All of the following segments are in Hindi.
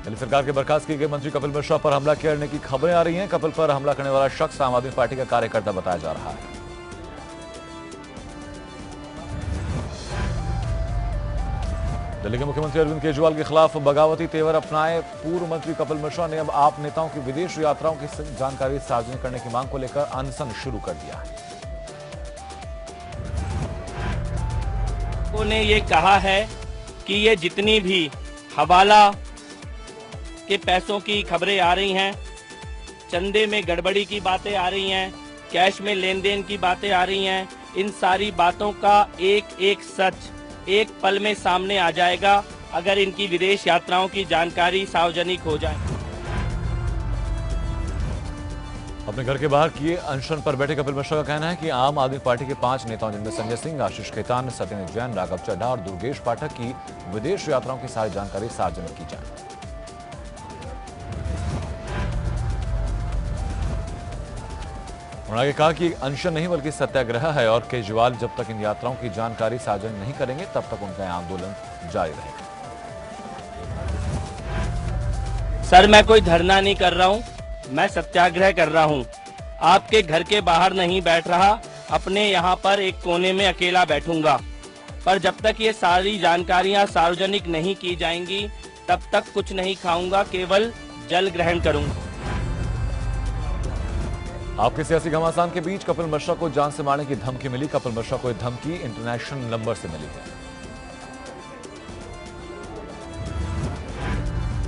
दिल्ली सरकार के बर्खास्त किए गए मंत्री कपिल मिश्रा पर हमला करने की खबरें आ रही हैं। कपिल पर हमला करने वाला शख्स आम आदमी पार्टी का कार्यकर्ता बताया जा रहा है। दिल्ली के मुख्यमंत्री अरविंद केजरीवाल के खिलाफ बगावती तेवर अपनाए पूर्व मंत्री कपिल मिश्रा ने अब आप नेताओं की विदेश यात्राओं की जानकारी सार्वजनिक करने की मांग को लेकर अनशन शुरू कर दिया है। ने ये कहा है कि ये जितनी भी हवाला के पैसों की खबरें आ रही हैं, चंदे में गड़बड़ी की बातें आ रही हैं, कैश में लेन देन की बातें आ रही हैं, इन सारी बातों का एक एक सच एक पल में सामने आ जाएगा अगर इनकी विदेश यात्राओं की जानकारी सार्वजनिक हो जाए। अपने घर के बाहर किए अनशन पर बैठे कपिल मिश्रा का कहना है कि आम आदमी पार्टी के 5 नेताओं जिनमें संजय सिंह, आशीष खेतान, सत्येंद्र जैन, राघव चड्ढा और दुर्गेश पाठक की विदेश यात्राओं की सारी जानकारी सार्वजनिक की जाए। उन्होंने कहा कि अनशन नहीं बल्कि सत्याग्रह है और केजरीवाल जब तक इन यात्राओं की जानकारी सार्वजनिक नहीं करेंगे तब तक उनका आंदोलन जारी रहेगा। सर, मैं कोई धरना नहीं कर रहा हूँ, मैं सत्याग्रह कर रहा हूँ। आपके घर के बाहर नहीं बैठ रहा, अपने यहाँ पर एक कोने में अकेला बैठूंगा। पर जब तक ये सारी जानकारियाँ सार्वजनिक नहीं की जाएंगी तब तक कुछ नहीं खाऊंगा, केवल जल ग्रहण करूंगा। आपके सियासी घमासान के बीच कपिल मिश्रा को जान से मारने की धमकी मिली। कपिल मिश्रा को यह धमकी इंटरनेशनल नंबर से मिली है।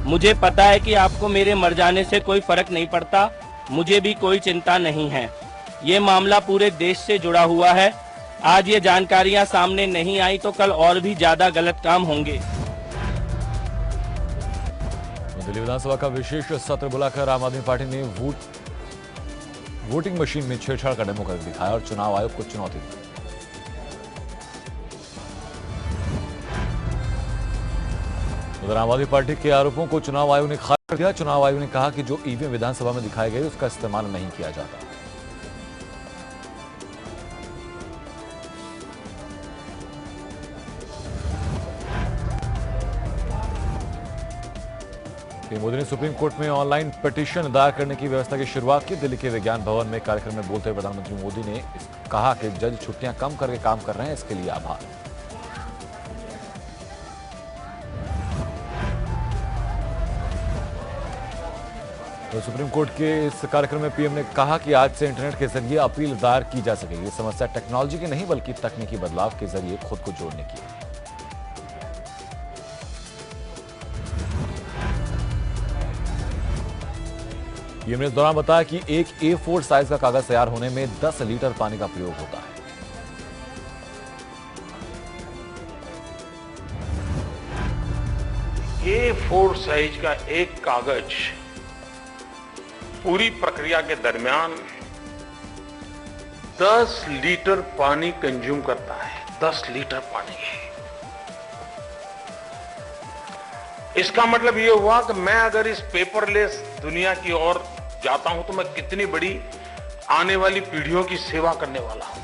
मुझे पता है कि आपको मेरे मर जाने से कोई फर्क नहीं पड़ता, मुझे भी कोई चिंता नहीं है। ये मामला पूरे देश से जुड़ा हुआ है। आज ये जानकारियां सामने नहीं आई तो कल और भी ज्यादा गलत काम होंगे। दिल्ली विधानसभा का विशेष सत्र बुलाकर आम आदमी पार्टी ने वोटिंग मशीन में छेड़छाड़ का डेमो कर दिखाया और चुनाव आयोग को चुनौती दी। उधर आम आदमी पार्टी के आरोपों को चुनाव आयोग ने खारिज कर दिया। चुनाव आयोग ने कहा कि जो ईवीएम विधानसभा में दिखाए गए उसका इस्तेमाल नहीं किया जाता। मोदी ने सुप्रीम कोर्ट में ऑनलाइन पिटीशन दायर करने की व्यवस्था की शुरुआत की। दिल्ली के विज्ञान भवन में कार्यक्रम में बोलते हुए प्रधानमंत्री मोदी ने कहा कि जज छुट्टियां कम करके काम कर रहे हैं, इसके लिए आभार। तो सुप्रीम कोर्ट के इस कार्यक्रम में पीएम ने कहा कि आज से इंटरनेट के जरिए अपील दायर की जा सकेगी। समस्या टेक्नोलॉजी की नहीं बल्कि तकनीकी बदलाव के जरिए खुद को जोड़ने की है। पीएम ने इस दौरान बताया कि एक A4 साइज का कागज तैयार होने में 10 लीटर पानी का प्रयोग होता है। A4 साइज का एक कागज पूरी प्रक्रिया के दरमियान 10 लीटर पानी कंज्यूम करता है। 10 लीटर पानी। इसका मतलब ये हुआ कि मैं अगर इस पेपरलेस दुनिया की ओर जाता हूं तो मैं कितनी बड़ी आने वाली पीढ़ियों की सेवा करने वाला हूं।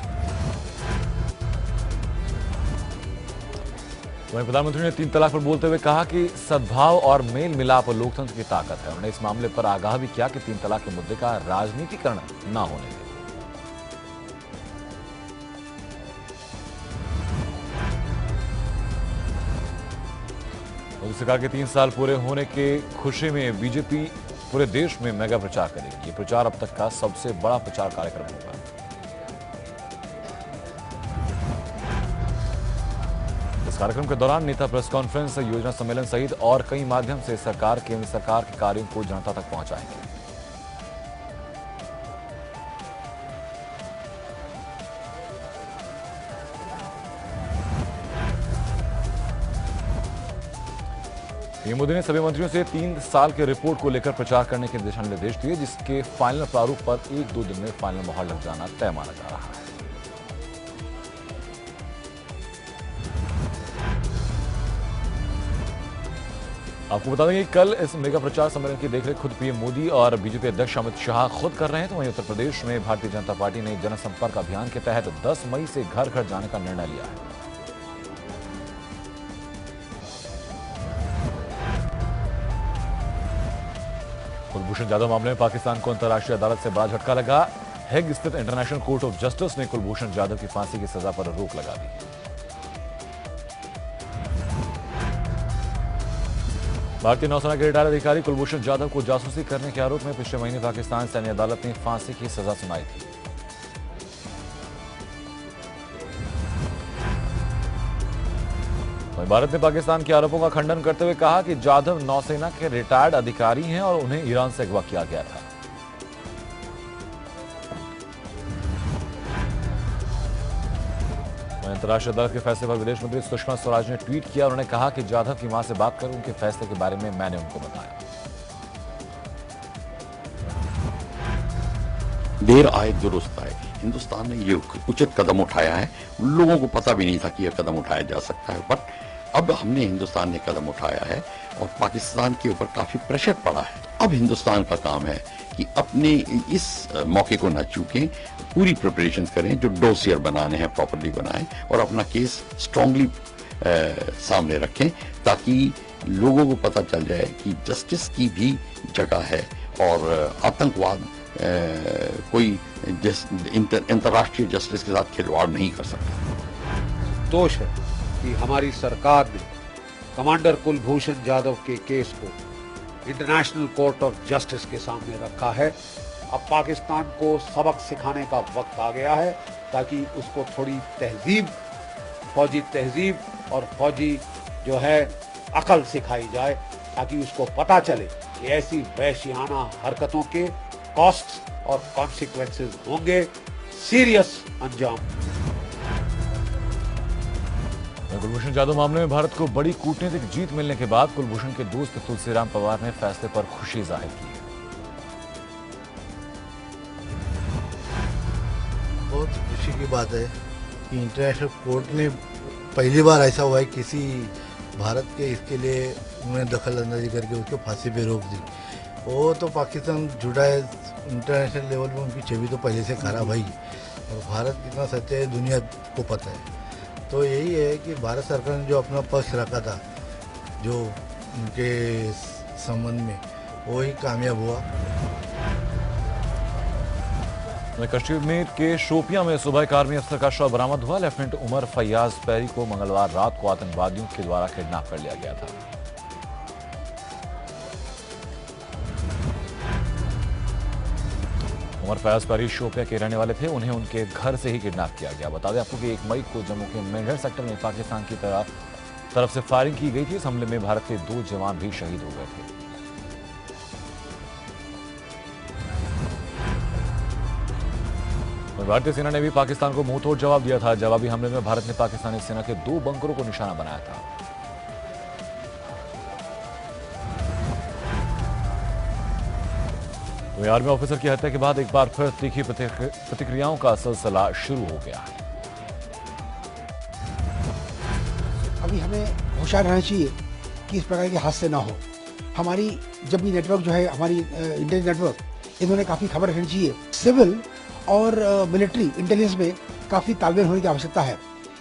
वहीं प्रधानमंत्री ने 3 तलाक पर बोलते हुए कहा कि सद्भाव और मेल मिलाप लोकतंत्र की ताकत है। उन्होंने इस मामले पर आगाह भी किया कि 3 तलाक के मुद्दे का राजनीतिकरण न होने दें। मोदी सरकार के 3 साल पूरे होने के खुशी में बीजेपी पूरे देश में मेगा प्रचार करेगी। ये प्रचार अब तक का सबसे बड़ा प्रचार कार्यक्रम होगा। इस कार्यक्रम के दौरान नेता प्रेस कॉन्फ्रेंस, योजना सम्मेलन सहित और कई माध्यम से सरकार के कार्यों को जनता तक पहुंचाएंगे। पीएम मोदी ने सभी मंत्रियों से 3 साल के रिपोर्ट को लेकर प्रचार करने के दिशा निर्देश दिए, जिसके फाइनल प्रारूप पर 1-2 दिन में फाइनल मोहर लग जाना तय माना जा रहा है। आपको बता देंगे कि कल इस मेगा प्रचार सम्मेलन की देखरेख खुद पीएम मोदी और बीजेपी अध्यक्ष अमित शाह खुद कर रहे हैं। तो वहीं उत्तर प्रदेश में भारतीय जनता पार्टी ने जनसंपर्क अभियान के तहत 10 मई से घर घर जाने का निर्णय लिया है। कुलभूषण जाधव मामले में पाकिस्तान को अंतर्राष्ट्रीय अदालत से बड़ा झटका लगा। हेग स्थित इंटरनेशनल कोर्ट ऑफ जस्टिस ने कुलभूषण जाधव की फांसी की सजा पर रोक लगा दी। भारतीय नौसेना के रिटायर्ड अधिकारी कुलभूषण जाधव को जासूसी करने के आरोप में पिछले महीने पाकिस्तान सैन्य अदालत ने फांसी की सजा सुनाई थी। भारत ने पाकिस्तान के आरोपों का खंडन करते हुए कहा कि जाधव नौसेना के रिटायर्ड अधिकारी हैं और उन्हें ईरान से अगवा किया गया था। अंतर्राष्ट्रीय अदालत के फैसले पर विदेश मंत्री सुषमा स्वराज ने ट्वीट किया। उन्होंने कहा कि जाधव की मां से बात कर उनके फैसले के बारे में मैंने उनको बताया। देर आए दुरुस्त आए, हिंदुस्तान ने ये उचित कदम उठाया है। लोगों को पता भी नहीं था कि यह कदम उठाया जा सकता है, बट अब हमने हिंदुस्तान ने कदम उठाया है और पाकिस्तान के ऊपर काफी प्रेशर पड़ा है। अब हिंदुस्तान का काम है कि अपने इस मौके को न चूकें, पूरी प्रिपरेशन करें, जो डोसियर बनाने हैं प्रॉपर्ली बनाएं और अपना केस स्ट्रांगली सामने रखें, ताकि लोगों को पता चल जाए कि जस्टिस की भी जगह है और आतंकवाद कोई अंतर्राष्ट्रीय जस्टिस के साथ खिलवाड़ नहीं कर सकता। दोष है कि हमारी सरकार ने कमांडर कुलभूषण जाधव के केस को इंटरनेशनल कोर्ट ऑफ जस्टिस के सामने रखा है। अब पाकिस्तान को सबक सिखाने का वक्त आ गया है, ताकि उसको थोड़ी तहजीब, फौजी तहजीब और फौजी जो है अकल सिखाई जाए, ताकि उसको पता चले कि ऐसी वैश्याना हरकतों के कॉस्ट और कॉन्सिक्वेंसेस होंगे, सीरियस अंजाम। कुलभूषण जाधव मामले में भारत को बड़ी कूटनीतिक जीत मिलने के बाद कुलभूषण के दोस्त तुलसीराम पवार ने फैसले पर खुशी जाहिर की। बहुत खुशी की बात है कि इंटरनेशनल कोर्ट ने पहली बार ऐसा हुआ है किसी भारत के इसके लिए उन्होंने दखल अंदाजी करके उसको फांसी पे रोक दी। वो तो पाकिस्तान जुड़ा है इंटरनेशनल लेवल में, उनकी छवि तो पहले से खराब है और भारत कितना सच्चा है दुनिया को पता है। तो यही है कि भारत सरकार ने जो अपना पक्ष रखा था जो उनके संबंध में, वो ही कामयाब हुआ। कश्मीर के शोपियां में सुबह एक आर्मी अफसर का शव बरामद हुआ। लेफ्टिनेंट उमर फैयाज पैरी को मंगलवार रात को आतंकवादियों के द्वारा किडनैप कर लिया गया था। उमर फैयाज पैरी शोपिया के रहने वाले थे। उन्हें उनके घर से ही किडनैप किया गया। बता दें आपको कि 1 मई को जम्मू के मेंढर सेक्टर में पाकिस्तान की तरफ से फायरिंग की गई थी। इस हमले में भारत के 2 जवान भी शहीद हो गए थे। भारतीय सेना ने भी पाकिस्तान को मुंहतोड़ जवाब दिया था। जवाबी हमले में भारत ने पाकिस्तानी सेना के 2 बंकरों को निशाना बनाया था। तो आर्मी ऑफिसर की हत्या के बाद एक बार फिर तीखी प्रतिक्रियाओं का सिलसिला शुरू हो गया है। अभी हमें होशियार रहना चाहिए कि इस प्रकार के हादसे ना हो। हमारी जब भी नेटवर्क जो है, हमारी इंटेलिजेंस नेटवर्क, इन्होंने काफ़ी खबर रखनी चाहिए। सिविल और मिलिट्री इंटेलिजेंस में काफ़ी तालमेल होने की आवश्यकता है।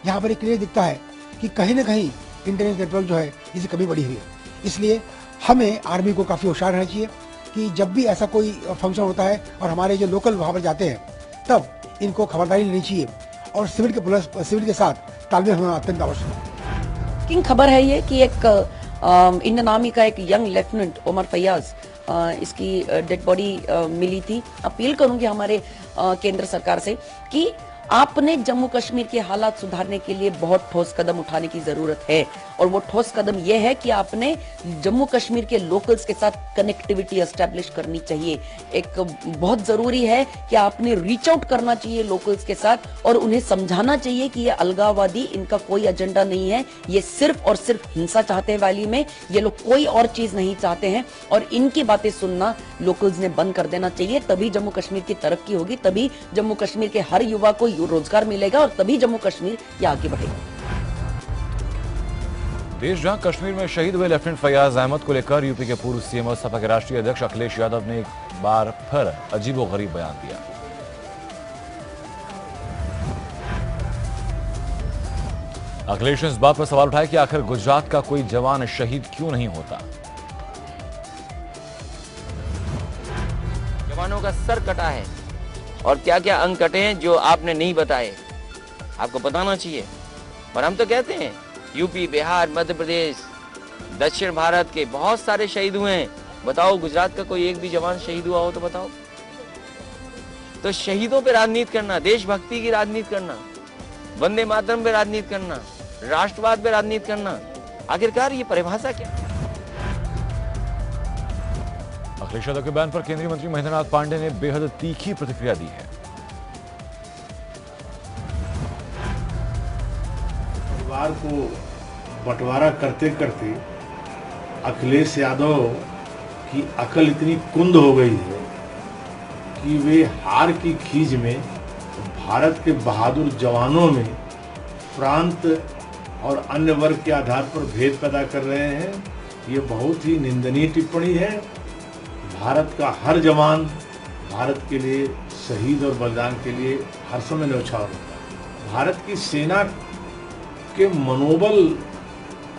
यहाँ पर एक क्लियर दिखता है कि कहीं ना कहीं इंटेलिजेंस नेटवर्क जो है इसकी कमी बढ़ी हुई है। इसलिए हमें आर्मी को काफ़ी होशियार रहना चाहिए कि जब भी ऐसा कोई फंक्शन होता है और हमारे जो लोकल वहाँ पर जाते हैं, तब इनको खबरदारी लेनी चाहिए और सिविल के साथ तालमेल होना अत्यंत आवश्यक है। किंग खबर है ये कि एक इंडियन आर्मी का एक यंग लेफ्टिनेंट उमर फैयाज, इसकी डेड बॉडी मिली थी। अपील करूंगी हमारे केंद्र सरकार से कि आपने जम्मू कश्मीर के हालात सुधारने के लिए बहुत ठोस कदम उठाने की जरूरत है। और वो ठोस कदम यह है कि आपने जम्मू कश्मीर के लोकल्स के साथ कनेक्टिविटी एस्टेब्लिश करनी चाहिए। एक बहुत जरूरी है कि आपने रीच आउट करना चाहिए लोकल्स के साथ और उन्हें समझाना चाहिए कि ये अलगाववादी, इनका कोई एजेंडा नहीं है। ये सिर्फ और सिर्फ हिंसा चाहते हैं वैली में, ये लोग कोई और चीज नहीं चाहते हैं। और इनकी बातें सुनना लोकल्स ने बंद कर देना चाहिए। तभी जम्मू कश्मीर की तरक्की होगी, तभी जम्मू कश्मीर के हर युवा को रोजगार मिलेगा और तभी जम्मू कश्मीर ये आगे बढ़ेगा। देश जहां कश्मीर में शहीद हुए लेफ्टिनेंट फैयाज अहमद को लेकर यूपी के पूर्व सीएम और सपा के राष्ट्रीय अध्यक्ष अखिलेश यादव ने एक बार फिर अजीबोगरीब बयान दिया। अखिलेश ने इस बात पर सवाल उठाया कि आखिर गुजरात का कोई जवान शहीद क्यों नहीं होता। जवानों का सर कटा है और क्या क्या अंग कटे हैं जो आपने नहीं बताए, आपको बताना चाहिए। पर हम तो कहते हैं यूपी, बिहार, मध्य प्रदेश, दक्षिण भारत के बहुत सारे शहीद हुए हैं। बताओ गुजरात का कोई एक भी जवान शहीद हुआ हो तो बताओ। तो शहीदों पे राजनीति करना, देशभक्ति की राजनीति करना, वंदे मातरम पे राजनीति करना, राष्ट्रवाद पे राजनीति करना, आखिरकार ये परिभाषा क्या? अखिलेश यादव के बयान पर केंद्रीय मंत्री महेंद्र नाथ पांडे ने बेहद तीखी प्रतिक्रिया दी है। परिवार को बंटवारा करते करते अखिलेश यादव की अकल इतनी कुंद हो गई है कि वे हार की खींच में भारत के बहादुर जवानों में प्रांत और अन्य वर्ग के आधार पर भेद पैदा कर रहे हैं। ये बहुत ही निंदनीय टिप्पणी है। भारत का हर जवान भारत के लिए शहीद और बलिदान के लिए हर समय न्यौछावर होता है। भारत की सेना के मनोबल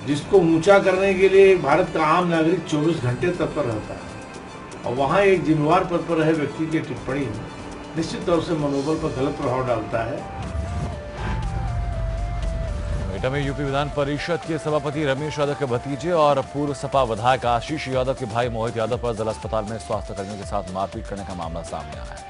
जिसको ऊंचा करने के लिए भारत का आम नागरिक 24 घंटे तत्पर रहता है और वहाँ एक जिम्मेवार पद पर रहे व्यक्ति की टिप्पणी निश्चित तौर से मनोबल पर गलत प्रभाव डालता है। नोएडा में यूपी विधान परिषद के सभापति रमेश यादव के भतीजे और पूर्व सपा विधायक आशीष यादव के भाई मोहित यादव पर जिला अस्पताल में स्वास्थ्य कर्मियों के साथ मारपीट करने का मामला सामने आया है।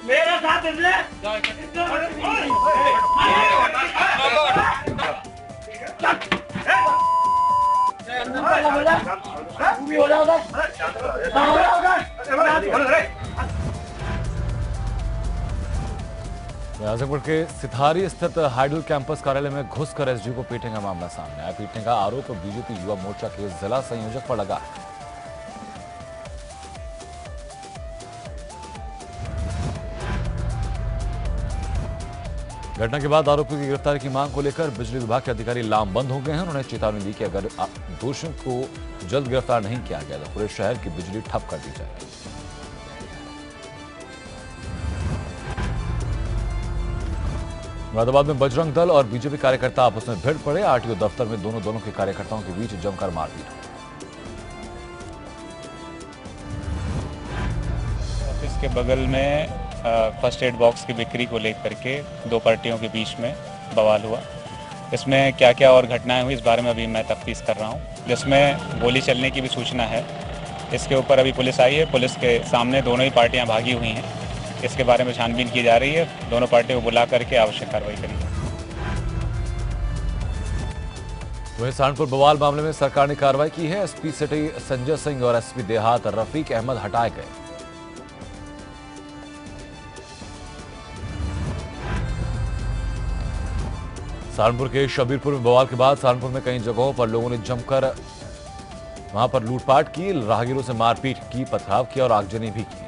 मेरा साथ इसलिए आजमगढ़ के सिथारी स्थित हाइडल कैंपस कार्यालय में घुसकर एसडीओ को पीटने का मामला सामने आया। पीटने का आरोप बीजेपी युवा मोर्चा के जिला संयोजक पर लगा। घटना के बाद आरोपियों की गिरफ्तारी की मांग को लेकर बिजली विभाग के अधिकारी लामबंद हो गए हैं। उन्होंने चेतावनी दी कि अगर दोषियों को जल्द गिरफ्तार नहीं किया गया तो पूरे शहर की बिजली ठप कर दी जाएगी। मुरादाबाद में बजरंग दल और बीजेपी कार्यकर्ता आपस में भिड़ पड़े। आरटीओ दफ्तर में दोनों दलों के कार्यकर्ताओं के बीच जमकर मारपीट हुई। ऑफिस के बगल में फर्स्ट एड बॉक्स की बिक्री को लेकर के दो पार्टियों के बीच में बवाल हुआ। इसमें क्या क्या और घटनाएं हुई इस बारे में अभी मैं तफ्तीश कर रहा हूं, जिसमें गोली चलने की भी सूचना है। इसके ऊपर अभी पुलिस आई है। पुलिस के सामने दोनों ही पार्टियां भागी हुई हैं। इसके बारे में छानबीन की जा रही है। दोनों पार्टियों को बुला करके आवश्यक कार्रवाई करेंगे। वहीं सहारनपुर बवाल मामले में सरकार ने कार्रवाई की है। एसपी सिटी संजय सिंह और एसपी देहात रफीक अहमद हटाए गए। सहारनपुर के शबीरपुर में बवाल के बाद सहारनपुर में कई जगहों पर लोगों ने जमकर वहां पर लूटपाट की, राहगीरों से मारपीट की, पथराव किया और आगजनी भी की।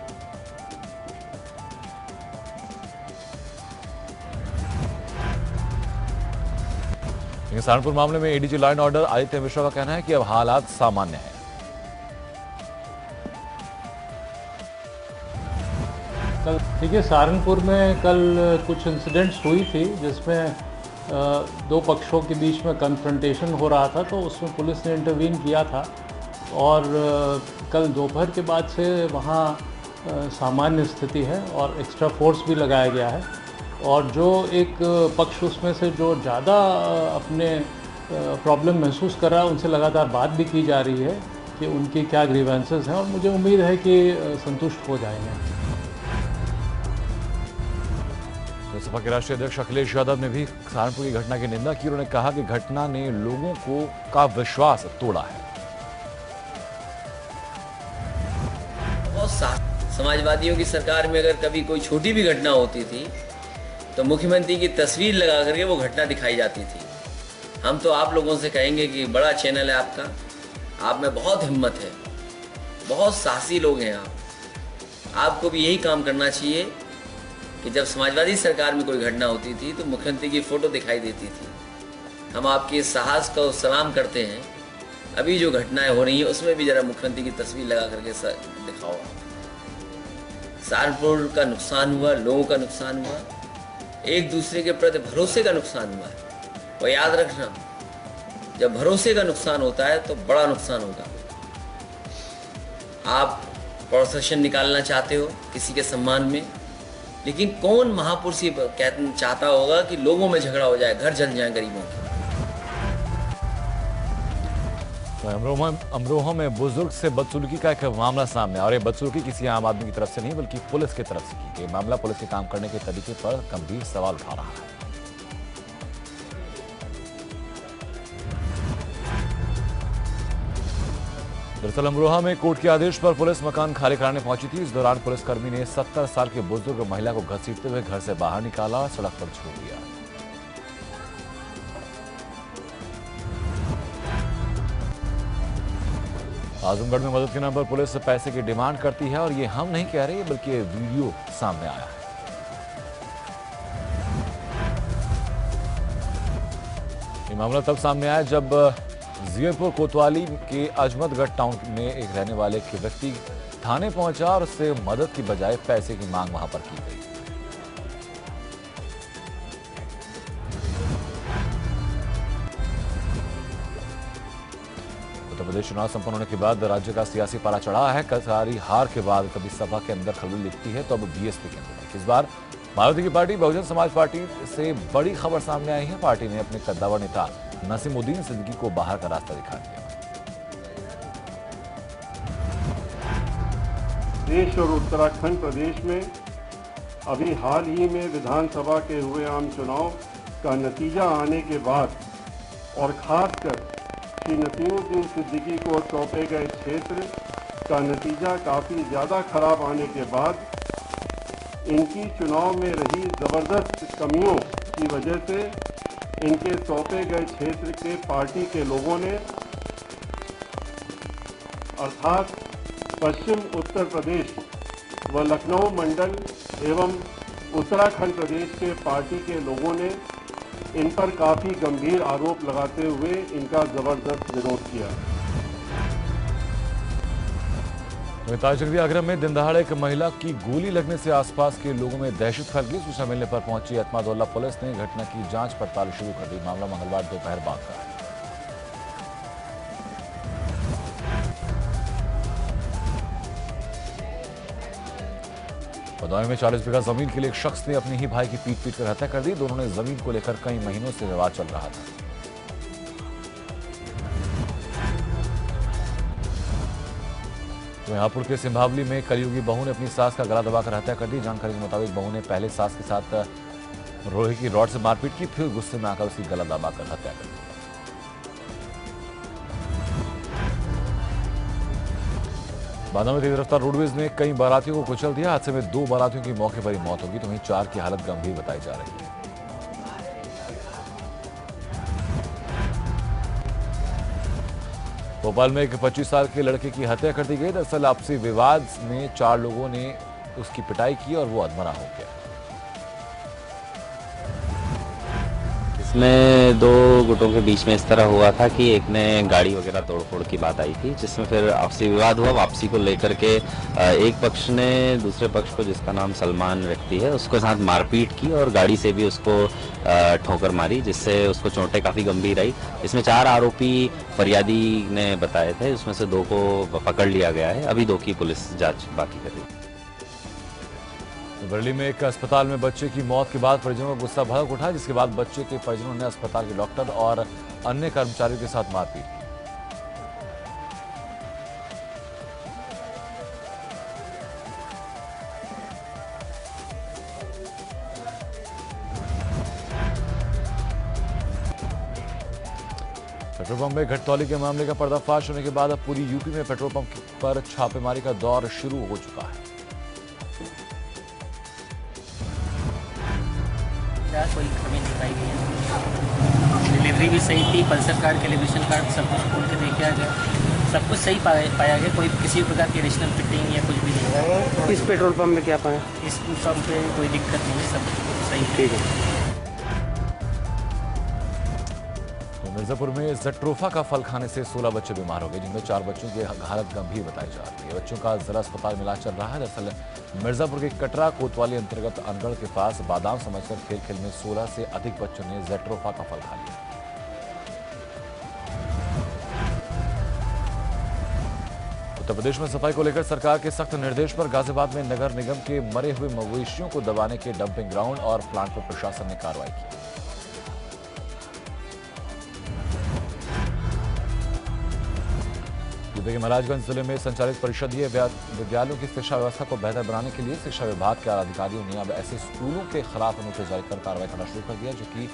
सहारनपुर मामले में ADG law and order Aditya Mishra का कहना है कि अब हालात सामान्य है। कल देखिए सहारनपुर में कल कुछ इंसिडेंट्स हुई थी जिसमें दो पक्षों के बीच में कन्फ्रंटेशन हो रहा था, तो उसमें पुलिस ने इंटरवीन किया था और कल दोपहर के बाद से वहाँ सामान्य स्थिति है और एक्स्ट्रा फोर्स भी लगाया गया है। और जो एक पक्ष उसमें से जो ज़्यादा अपने प्रॉब्लम महसूस कर रहा है उनसे लगातार बात भी की जा रही है कि उनकी क्या ग्रीवेंसेस हैं और मुझे उम्मीद है कि संतुष्ट हो जाएंगे। तो सपा के राष्ट्रीय अध्यक्ष अखिलेश यादव ने भी सहारनपुर की घटना की निंदा की। उन्होंने कहा कि घटना ने लोगों का विश्वास तोड़ा है। समाजवादियों की सरकार में अगर कभी कोई छोटी भी घटना होती थी तो मुख्यमंत्री की तस्वीर लगा करके वो घटना दिखाई जाती थी। हम तो आप लोगों से कहेंगे कि बड़ा चैनल है आपका, आप में बहुत हिम्मत है, बहुत साहसी लोग हैं आप। आपको भी यही काम करना चाहिए कि जब समाजवादी सरकार में कोई घटना होती थी तो मुख्यमंत्री की फ़ोटो दिखाई देती थी हम आपके साहस को सलाम करते हैं। अभी जो घटनाएं हो रही हैं उसमें भी जरा मुख्यमंत्री की तस्वीर लगा करके दिखाओ। सहारनपुर का नुकसान हुआ, लोगों का नुकसान हुआ, एक दूसरे के प्रति भरोसे का नुकसान हुआ है। और याद रखना, जब भरोसे का नुकसान होता है तो बड़ा नुकसान होगा। आप प्रोसेशन निकालना चाहते हो किसी के सम्मान में, लेकिन कौन महापुरुष ये चाहता होगा कि लोगों में झगड़ा हो जाए, घर जल जाए गरीबों के। तो अमरोहा में बुजुर्ग से बदसलूकी का एक मामला सामने, और ये बदसलूकी किसी आम आदमी की तरफ से नहीं बल्कि पुलिस की तरफ से की गई। मामला पुलिस के काम करने के तरीके पर गंभीर सवाल उठा रहा है। दरअसल अमरोहा में कोर्ट के आदेश पर पुलिस मकान खाली कराने पहुंची थी। इस दौरान पुलिसकर्मी ने 70 साल के बुजुर्ग महिला को घसीटते हुए घर से बाहर निकाला और सड़क पर छोड़ दिया। आजमगढ़ में मदद के नाम पर पुलिस पैसे की डिमांड करती है, और ये हम नहीं कह रहे बल्कि ये वीडियो सामने आया है। ये मामला तब सामने आया जब जियरपुर कोतवाली के अजमतगढ़ टाउन में एक रहने वाले एक व्यक्ति थाने पहुंचा और उससे मदद की बजाय पैसे की मांग वहां पर की गई। उत्तर प्रदेश चुनाव संपन्न होने के बाद राज्य का सियासी पारा चढ़ा है। सारी हार के बाद कभी सभा के अंदर खलबली दिखती है तो अब बीएसपी के अंदर। इस बार मायावती की पार्टी बहुजन समाज पार्टी से बड़ी खबर सामने आई है। पार्टी ने अपने कद्दावर नेता नसीमुद्दीन सिद्दीकी को बाहर का रास्ता दिखा दिया। देश और उत्तराखंड प्रदेश में अभी हाल ही में विधानसभा के हुए आम चुनाव का नतीजा आने के बाद और खासकर श्री नसीमुद्दीन सिद्दीकी को सौंपे गए क्षेत्र का नतीजा काफ़ी ज़्यादा खराब आने के बाद इनकी चुनाव में रही ज़बरदस्त कमियों की वजह से इनके सौंपे गए क्षेत्र के पार्टी के लोगों ने अर्थात पश्चिम उत्तर प्रदेश व लखनऊ मंडल एवं उत्तराखंड प्रदेश के पार्टी के लोगों ने इन पर काफ़ी गंभीर आरोप लगाते हुए इनका ज़बरदस्त विरोध किया। ताजनगरी आगरा में दिन दहाड़े एक महिला की गोली लगने से आसपास के लोगों में दहशत फैल गई। सूचना मिलने पर पहुंची एतमादुल्ला पुलिस ने घटना की जांच पड़ताल शुरू कर दी। मामला मंगलवार दोपहर बाद का है। बदौनी में 40 बीघा जमीन के लिए एक शख्स ने अपने ही भाई की पीट कर हत्या कर दी। दोनों ने जमीन को लेकर कई महीनों से विवाद चल रहा था। हापुड़ के सिंभावली में कलयुगी बहू ने अपनी सास का गला दबाकर हत्या कर दी। जानकारी के मुताबिक बहू ने पहले सास के साथ लोहे की रॉड से मारपीट की, फिर गुस्से में आकर उसकी गला दबाकर हत्या कर दी। बांदा में तेज रफ्तार रोडवेज ने कई बारातियों को कुचल दिया। हादसे में 2 बारातियों की मौके पर ही मौत होगी, तो वहीं 4 की हालत गंभीर बताई जा रही है। भोपाल में एक 25 साल के लड़के की हत्या कर दी गई। दरअसल आपसी विवाद में 4 लोगों ने उसकी पिटाई की और वो अधमरा हो गया। इसमें 2 गुटों के बीच में इस तरह हुआ था कि एक ने गाड़ी वगैरह तोड़फोड़ की बात आई थी, जिसमें फिर आपसी विवाद हुआ। वापसी को लेकर के एक पक्ष ने दूसरे पक्ष को, जिसका नाम सलमान व्यक्ति है, उसके साथ मारपीट की और गाड़ी से भी उसको ठोकर मारी, जिससे उसको चोटें काफ़ी गंभीर आई। इसमें 4 आरोपी फरियादी ने बताए थे, उसमें से 2 को पकड़ लिया गया है। अभी 2 की पुलिस जाँच बाकी कर रही है। बरेली में एक अस्पताल में बच्चे की मौत के बाद परिजनों का गुस्सा भड़क उठा, जिसके बाद बच्चे के परिजनों ने अस्पताल के डॉक्टर और अन्य कर्मचारियों के साथ मारपीट की। पेट्रोल पंप में घटतौली के मामले का पर्दाफाश होने के बाद अब पूरी यूपी में पेट्रोल पंप पर छापेमारी का दौर शुरू हो चुका है। कोई कमी नहीं पाई गई है। डिलीवरी भी सही थी, पल्सर कार्ड, कैलिब्रेशन कार्ड सब कुछ खोल के देखा गया, सब कुछ सही पाया गया। कोई किसी प्रकार की एडिशनल फिटिंग या कुछ भी नहीं है। इस पेट्रोल पंप में क्या पाया? इस पंप पे कोई दिक्कत नहीं है, सब सही ठीक है। मिर्जापुर में जट्रोफा का फल खाने से 16 बच्चे बीमार हो गए, जिनमें 4 बच्चों की हालत गंभीर बताई जा रही है। बच्चों का जिला अस्पताल में इलाज चल रहा है। दरअसल मिर्जापुर के कटरा कोतवाली अंतर्गत अनगढ़ के पास बादाम समझकर खेल खेल में 16 से अधिक बच्चों ने जट्रोफा का फल खा लिया। उत्तर प्रदेश में सफाई को लेकर सरकार के सख्त निर्देश पर गाजियाबाद में नगर निगम के मरे हुए मवेशियों को दबाने के डंपिंग ग्राउंड और प्लांट पर प्रशासन ने कार्रवाई की। यूपी के महाराजगंज जिले में संचालित परिषदीय विद्यालयों की शिक्षा व्यवस्था को बेहतर बनाने के लिए शिक्षा विभाग के अधिकारियों ने अब ऐसे स्कूलों के खिलाफ नोटिस जारी कर कार्रवाई करना शुरू कर दिया जो कि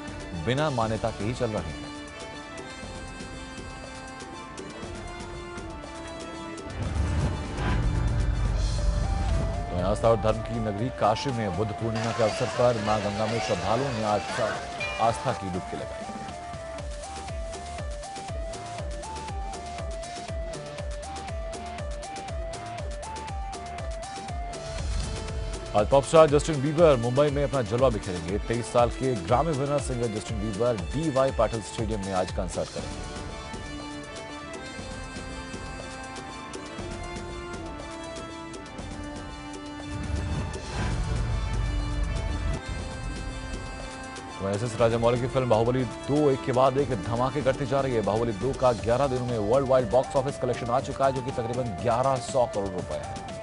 बिना मान्यता के ही चल रहे हैं। आस्था और धर्म की नगरी काशी में बुद्ध पूर्णिमा के अवसर पर मां गंगा में श्रद्धालुओं ने आस्था की डुबकी लगाई। आज pop star Justin Bieber Mumbai में अपना जलवा बिखेरेंगे। 23 साल के ग्रामी winner singer Justin Bieber DY Patil stadium में आज कंसर्ट करेंगे। एसएस राजामौली की फिल्म बाहुबली 2 एक के बाद एक धमाके करती जा रही है। बाहुबली 2 का 11 दिनों में world wide box office collection आ चुका है, जो कि तकरीबन 1100 करोड़ रुपए है।